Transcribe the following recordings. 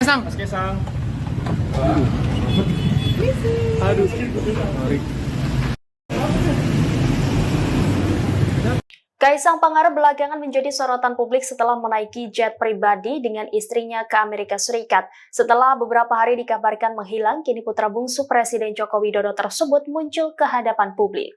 Kaisang. Mas Kaisang. Aduh. Mari. Kaisang Pangarep belakangan menjadi sorotan publik setelah menaiki jet pribadi dengan istrinya ke Amerika Serikat. Setelah beberapa hari dikabarkan menghilang, kini putra bungsu Presiden Joko Widodo tersebut muncul ke hadapan publik.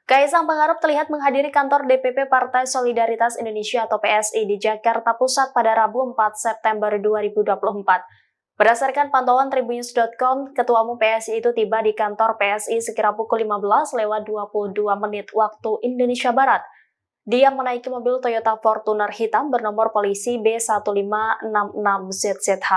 Kaisang Pangarep terlihat menghadiri kantor DPP Partai Solidaritas Indonesia atau PSI di Jakarta Pusat pada Rabu 4 September 2024. Berdasarkan pantauan Tribunnews.com, Ketua Umum PSI itu tiba di kantor PSI sekira pukul 15:22 waktu Indonesia Barat. Dia menaiki mobil Toyota Fortuner hitam bernomor polisi B1566ZZH.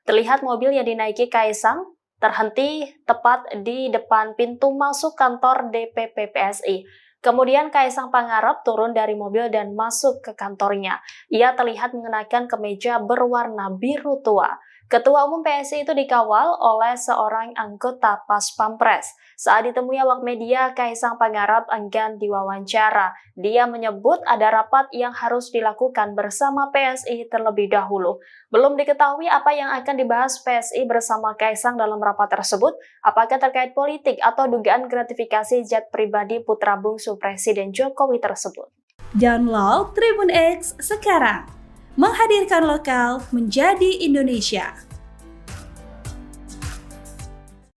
Terlihat mobil yang dinaiki Kaisang terhenti tepat di depan pintu masuk kantor DPP PSI. Kemudian Kaisang Pangarep turun dari mobil dan masuk ke kantornya. Ia terlihat mengenakan kemeja berwarna biru tua. Ketua Umum PSI itu dikawal oleh seorang anggota Pas Pampres. Saat ditemui awak media, Kaisang Pangarep enggan diwawancara. Dia menyebut ada rapat yang harus dilakukan bersama PSI terlebih dahulu. Belum diketahui apa yang akan dibahas PSI bersama Kaisang dalam rapat tersebut, apakah terkait politik atau dugaan gratifikasi jet pribadi putra bungsu Presiden Jokowi tersebut. Download Tribun X sekarang, menghadirkan lokal menjadi Indonesia.